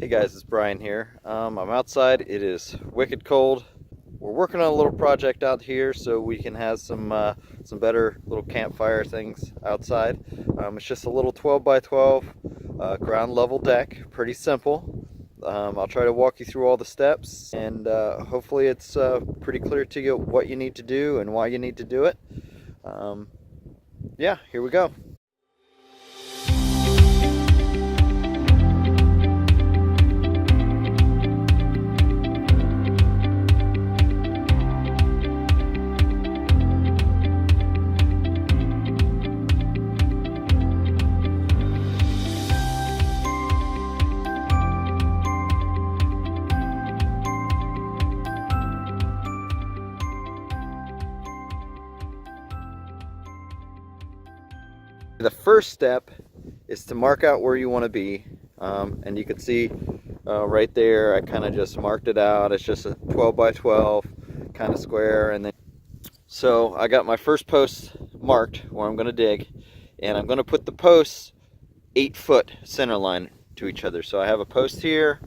Hey guys, it's Brian here. I'm outside. It is wicked cold. We're working on a little project out here so we can have some better little campfire things outside. It's just a little 12 by 12 ground level deck. Pretty simple. I'll try to walk you through all the steps, and hopefully it's pretty clear to you what you need to do and why you need to do it. Yeah, here we go. The first step is to mark out where you want to be, and you can see right there I kind of just marked it out. It's just a 12 by 12 kind of square, and then so I got my first post marked where I'm going to dig, and I'm going to put the posts 8-foot center line to each other. So I have a post here,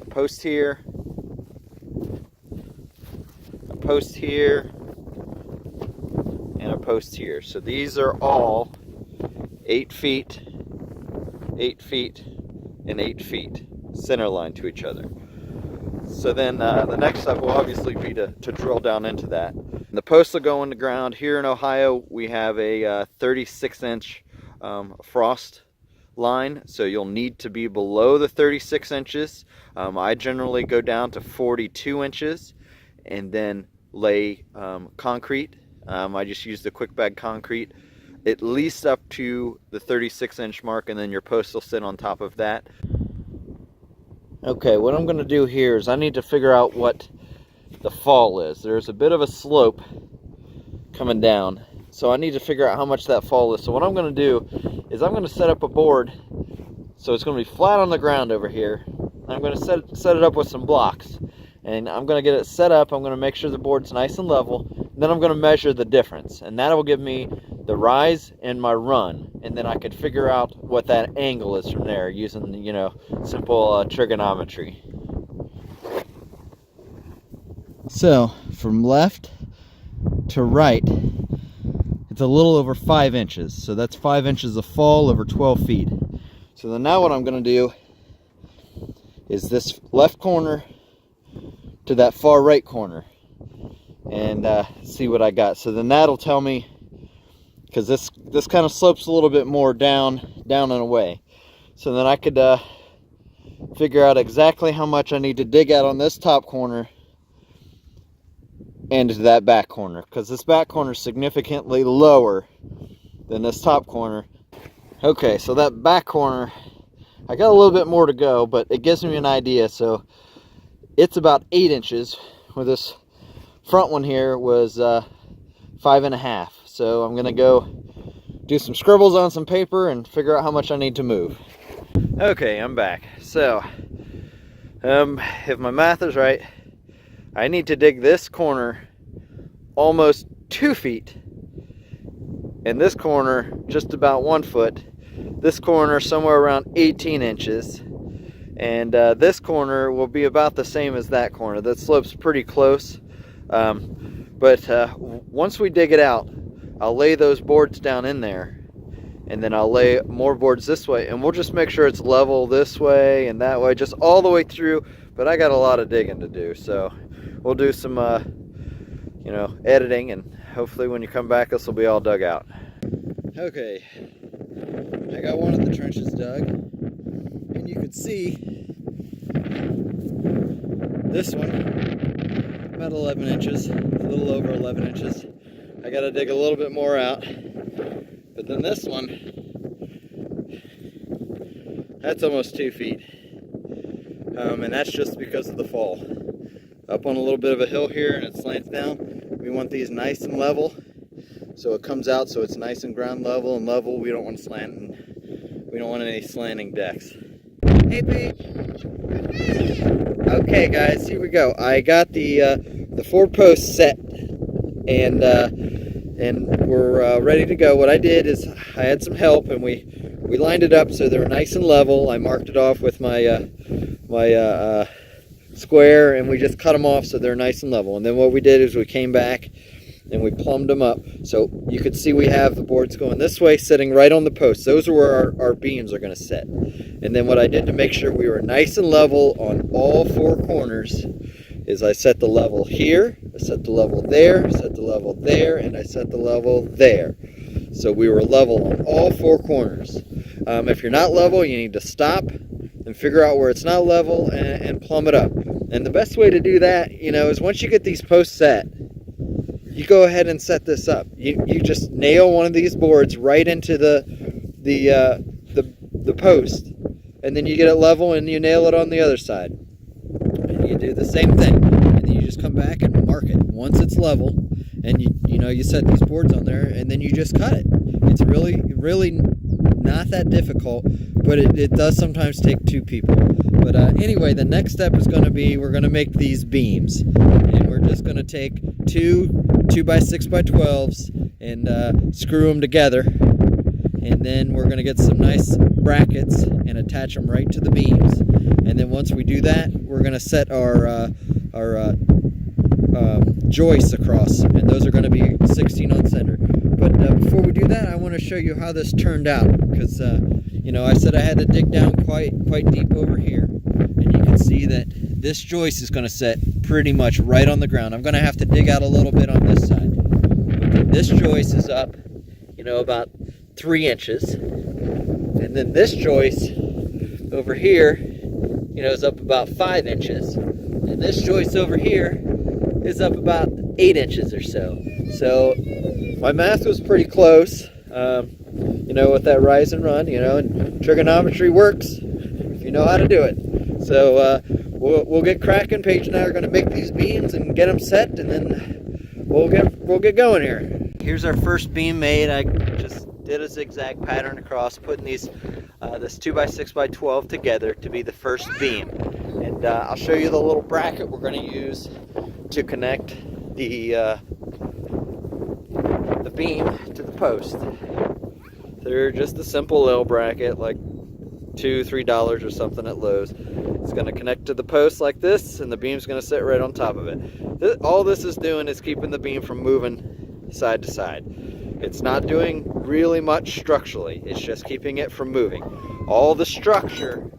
a post here, a post here, and a post here. So these are all 8 feet, 8 feet, and 8 feet center line to each other. So then the next step will obviously be to drill down into that. And the posts will go in the ground. Here in Ohio we have a 36-inch frost line, so you'll need to be below the 36 inches. I generally go down to 42 inches and then lay concrete. I just use the quick bag concrete at least up to the 36-inch mark, and then your post will sit on top of that. Okay, what I'm going to do here is I need to figure out what the fall is. There's a bit of a slope coming down, so I need to figure out how much that fall is. So what I'm going to do is I'm going to set up a board so it's going to be flat on the ground over here. I'm going to set it up with some blocks, and I'm going to get it set up. I'm going to make sure the board's nice and level. Then I'm going to measure the difference, and that will give me the rise and my run, and then I could figure out what that angle is from there using, you know, simple trigonometry. So from left to right, it's a little over 5 inches. So that's 5 inches of fall over 12 feet. So then now what I'm going to do is this left corner to that far right corner, and see what I got. So then that'll tell me, because this kind of slopes a little bit more down and away. So then I could figure out exactly how much I need to dig out on this top corner and to that back corner, because this back corner is significantly lower than this top corner. Okay, so that back corner, I got a little bit more to go, but it gives me an idea. So it's about 8 inches, where this front one here was 5.5. So I'm gonna go do some scribbles on some paper and figure out how much I need to move. Okay, I'm back. So if my math is right, I need to dig this corner almost 2 feet, and this corner just about 1 foot, this corner somewhere around 18 inches, and this corner will be about the same as that corner. That slope's pretty close. But once we dig it out, I'll lay those boards down in there, and then I'll lay more boards this way, and we'll just make sure it's level this way and that way, just all the way through. But I got a lot of digging to do, so we'll do some you know, editing, and hopefully when you come back this will be all dug out. Okay, I got one of the trenches dug, and you can see this one about 11 inches, a little over 11 inches. I got to dig a little bit more out. But then this one, that's almost 2 feet. And that's just because of the fall. Up on a little bit of a hill here, and it slants down. We want these nice and level, so it comes out so it's nice and ground level and level. We don't want slanting. We don't want any slanting decks. Hey Paige. Okay guys, here we go. I got the 4 posts set, and we're ready to go. What I did is I had some help, and we we lined it up so they were nice and level. I marked it off with my square, and we just cut them off so they're nice and level. And then what we did is we came back and we plumbed them up. So you could see we have the boards going this way, sitting right on the posts. Those are where our beams are going to sit. And then what I did to make sure we were nice and level on all 4 corners is I set the level here, I set the level there, I set the level there, and I set the level there. So we were level on all 4 corners. If you're not level, you need to stop and figure out where it's not level and plumb it up. And the best way to do that, you know, is once you get these posts set, you go ahead and set this up. You just nail one of these boards right into the post, and then you get it level and you nail it on the other side. And you do the same thing, and then you just come back and mark it once it's level, and you set these boards on there, and then you just cut it. It's really not that difficult, but it does sometimes take 2 people. But anyway, the next step is going to be, we're going to make these beams, and we're just going to take 2 2x6x12s and screw them together, and then we're going to get some nice brackets and attach them right to the beams. And then once we do that, we're going to set our joists across, and those are going to be 16 on center. But before we do that, I want to show you how this turned out, because you know, I said I had to dig down quite deep over here, and you can see that this joist is going to set pretty much right on the ground. I'm going to have to dig out a little bit on this side. But this joist is up, you know, about 3 inches, and then this joist over here, you know, is up about 5 inches, and this joist over here is up about 8 inches or so. So my math was pretty close, you know, with that rise and run, you know, and trigonometry works if you know how to do it. So we'll get cracking. Paige and I are going to make these beams and get them set, and then we'll get going here. Here's our first beam made. I just did a zigzag pattern across, putting these this 2x6x12 together to be the first beam. And I'll show you the little bracket we're going to use to connect the beam to the post. They're just a simple L bracket, like $2-3 or something at Lowe's. It's going to connect to the post like this, and the beam's going to sit right on top of it. All this is doing is keeping the beam from moving side to side. It's not doing really much structurally, it's just keeping it from moving. All the structure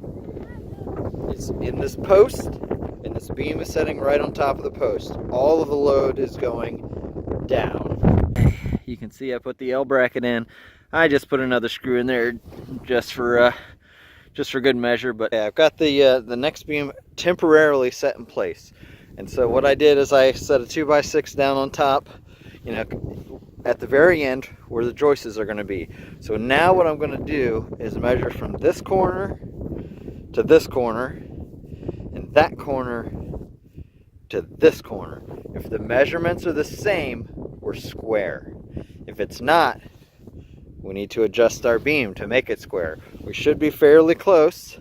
is in this post, and this beam is sitting right on top of the post. All of the load is going down. You can see I put the L bracket in. I just put another screw in there just for good measure. But yeah, I've got the next beam temporarily set in place. And so what I did is I set a 2x6 down on top, you know, at the very end where the joists are going to be. So now what I'm going to do is measure from this corner to this corner, and that corner to this corner. If the measurements are the same, we're square. If it's not, we need to adjust our beam to make it square. We should be fairly close,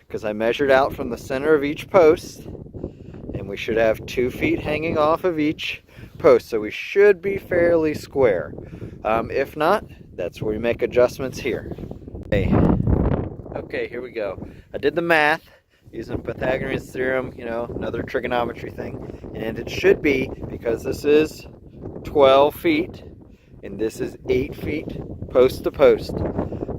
because I measured out from the center of each post, and we should have 2 feet hanging off of each post, so we should be fairly square. If not, that's where we make adjustments here. Okay, here we go. I did the math using Pythagorean's theorem, you know, another trigonometry thing, and it should be, because this is 12 feet and this is 8 feet post to post,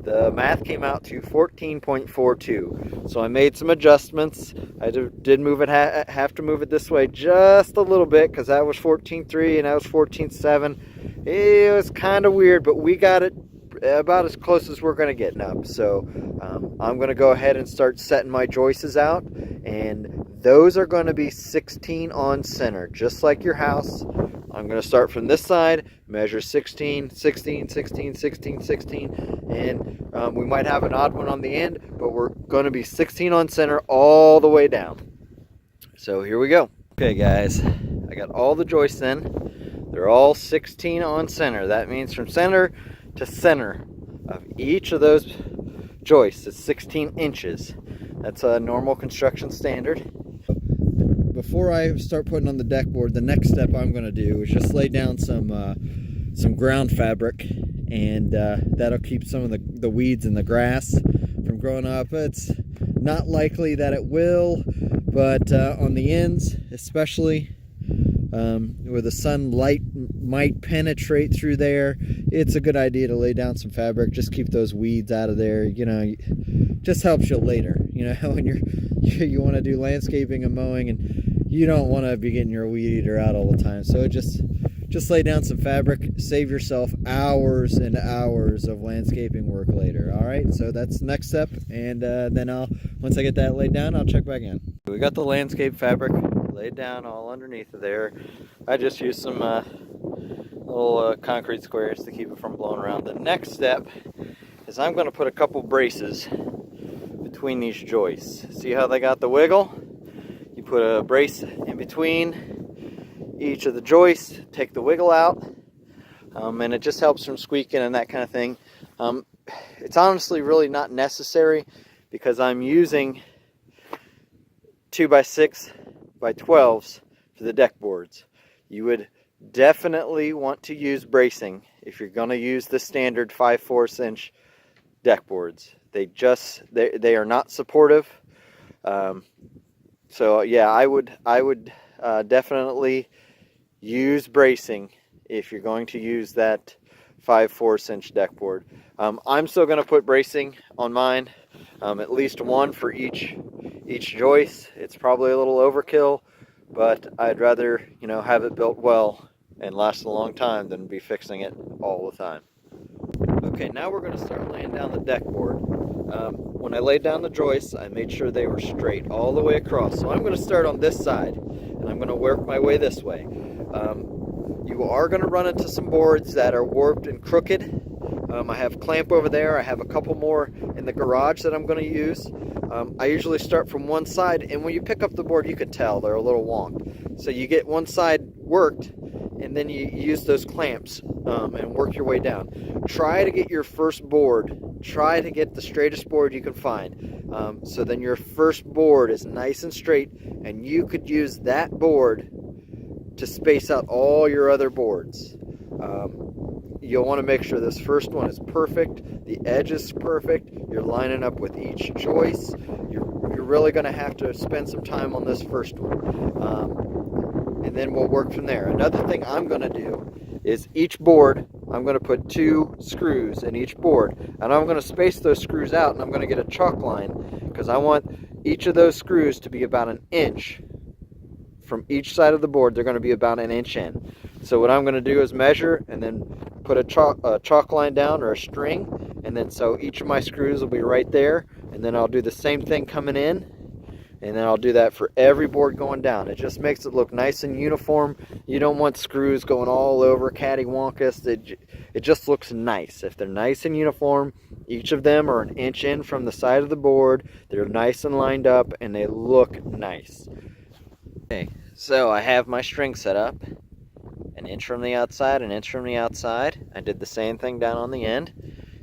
the math came out to 14.42. So I made some adjustments. I did move it, have to move it this way just a little bit, because that was 14.3 and that was 14.7. It was kind of weird, but we got it about as close as we're going to get up. So I'm going to go ahead and start setting my joists out, and those are going to be 16 on center, just like your house. I'm going to start from this side, measure 16, 16, 16, 16, 16, and we might have an odd one on the end, but we're going to be 16 on center all the way down. So here we go. Okay guys, I got all the joists in. They're all 16 on center. That means from center to center of each of those joists is 16 inches. That's a normal construction standard. Before I start putting on the deck board, the next step I'm going to do is just lay down some ground fabric and that'll keep some of the weeds and the grass from growing up. It's not likely that it will, but on the ends especially, where the sunlight might penetrate through there, it's a good idea to lay down some fabric. Just keep those weeds out of there. You know, just helps you later. You know, when you want to do landscaping and mowing, and you don't want to be getting your weed eater out all the time. So just lay down some fabric, save yourself hours and hours of landscaping work later. All right, so that's the next step, and then once I get that laid down, I'll check back in. We got the landscape fabric laid down all underneath of there. I just used some little concrete squares to keep it from blowing around. The next step is I'm going to put a couple braces between these joists. See how they got the wiggle? You put a brace in between each of the joists, take the wiggle out, and it just helps from squeaking and that kind of thing. It's honestly really not necessary because I'm using 2x6 by 12s for the deck boards. You would definitely want to use bracing if you're going to use the standard 5/4 inch deck boards. They are not supportive. So yeah, I would definitely use bracing if you're going to use that 5/4 inch deck board. I'm still going to put bracing on mine, at least one for each joist. It's probably a little overkill, but I'd rather, you know, have it built well and last a long time than be fixing it all the time. Okay, now we're going to start laying down the deck board. When I laid down the joists, I made sure they were straight all the way across. So I'm going to start on this side, and I'm going to work my way this way. You are going to run into some boards that are warped and crooked. I have clamp over there. I have a couple more in the garage that I'm going to use. I usually start from one side, and when you pick up the board, you could tell they're a little wonked. So you get one side worked, and then you use those clamps and work your way down. Try to get your first board, try to get the straightest board you can find. So then your first board is nice and straight, and you could use that board to space out all your other boards. You'll want to make sure this first one is perfect, the edge is perfect, you're lining up with each joist. You're really going to have to spend some time on this first one. And then we'll work from there. Another thing I'm going to do is each board, I'm going to put 2 screws in each board, and I'm going to space those screws out, and I'm going to get a chalk line because I want each of those screws to be about 1 inch from each side of the board. They're going to be about 1 inch in. So what I'm going to do is measure and then put a chalk line down or a string, and then so each of my screws will be right there, and then I'll do the same thing coming in, and then I'll do that for every board going down. It just makes it look nice and uniform. You don't want screws going all over cattywonkus. It just looks nice. If they're nice and uniform, each of them are 1 inch in from the side of the board, they're nice and lined up, and they look nice. Okay, so I have my string set up, 1 inch from the outside, 1 inch from the outside. I did the same thing down on the end.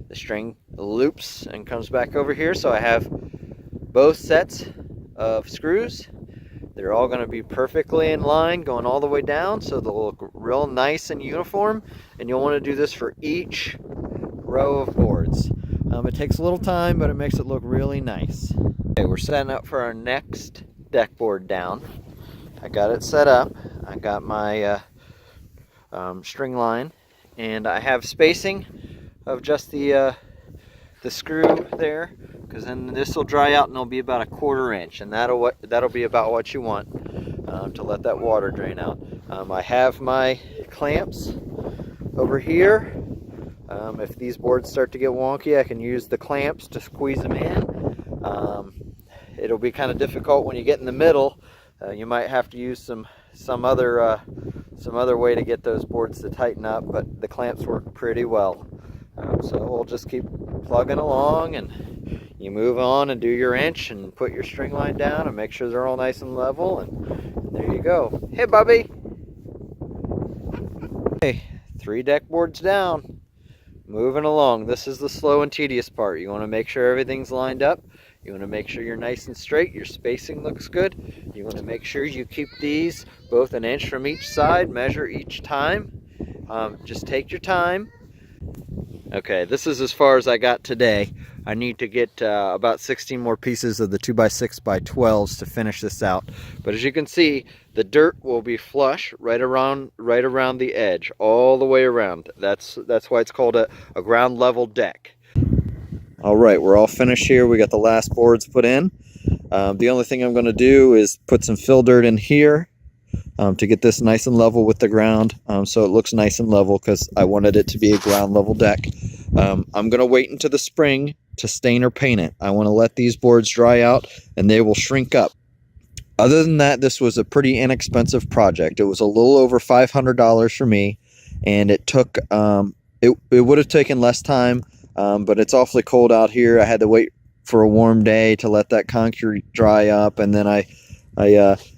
The string loops and comes back over here, so I have both sets of screws. They're all going to be perfectly in line going all the way down, so they'll look real nice and uniform, and you'll want to do this for each row of boards. It takes a little time, but it makes it look really nice. Okay, we're setting up for our next deck board down. I got it set up. I got my string line, and I have spacing of just the screw there, because then this will dry out and it'll be about 1/4 inch, and that'll be about what you want to let that water drain out. I have my clamps over here. If these boards start to get wonky, I can use the clamps to squeeze them in. It'll be kind of difficult when you get in the middle. You might have to use some other way to get those boards to tighten up, but the clamps work pretty well. So we'll just keep plugging along, and you move on and do your inch and put your string line down and make sure they're all nice and level, and there you go. Hey, Bubby! Okay, 3 deck boards down. Moving along. This is the slow and tedious part. You want to make sure everything's lined up. You want to make sure you're nice and straight, your spacing looks good. You want to make sure you keep these both 1 inch from each side, measure each time. Just take your time. Okay, this is as far as I got today. I need to get about 16 more pieces of the 2x6x12s to finish this out. But as you can see, the dirt will be flush right around the edge, all the way around. That's why it's called a ground level deck. All right, we're all finished here. We got the last boards put in. The only thing I'm going to do is put some fill dirt in here to get this nice and level with the ground, so it looks nice and level, because I wanted it to be a ground level deck. I'm going to wait until the spring to stain or paint it. I want to let these boards dry out and they will shrink up. Other than that, this was a pretty inexpensive project. It was a little over $500 for me, and it took it would have taken less time, but it's awfully cold out here. I had to wait for a warm day to let that concrete dry up, and then I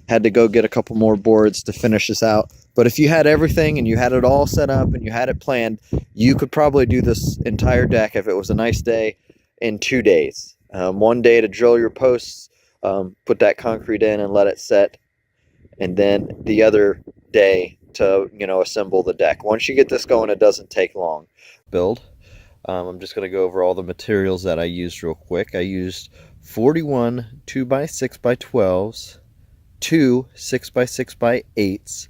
had to go get a couple more boards to finish this out. But if you had everything and you had it all set up and you had it planned, you could probably do this entire deck, if it was a nice day, in 2 days. One day to drill your posts, put that concrete in and let it set, and then the other day to, assemble the deck. Once you get this going, it doesn't take long. Build. I'm just going to go over all the materials that I used real quick. I used 41 2x6x12s, 2 6x6x8s.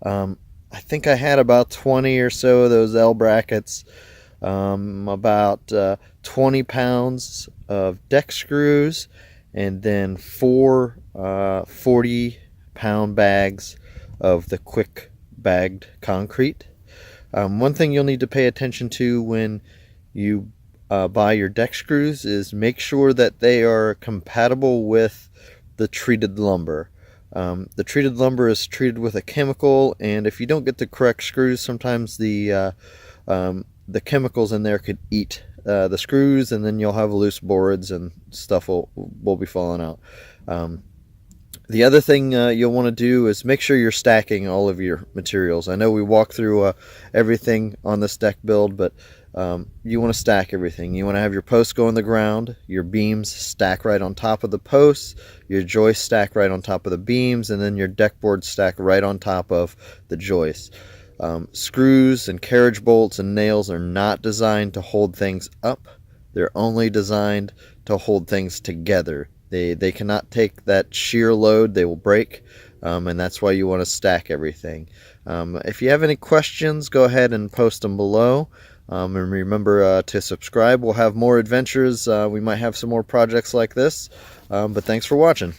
I think I had about 20 or so of those L brackets, about 20 pounds of deck screws, and then 4 40-pound bags of the quick bagged concrete. One thing you'll need to pay attention to when you buy your deck screws is make sure that they are compatible with the treated lumber. The treated lumber is treated with a chemical, and if you don't get the correct screws, sometimes the chemicals in there could eat the screws, and then you'll have loose boards and stuff will be falling out. The other thing you'll want to do is make sure you're stacking all of your materials. I know we walked through everything on this deck build, but you want to stack everything. You want to have your posts go in the ground, your beams stack right on top of the posts, your joists stack right on top of the beams, and then your deck board stack right on top of the joists. Screws and carriage bolts and nails are not designed to hold things up. They're only designed to hold things together. They cannot take that shear load. They will break, and that's why you want to stack everything. If you have any questions, go ahead and post them below. And remember to subscribe. We'll have more adventures. We might have some more projects like this. But thanks for watching.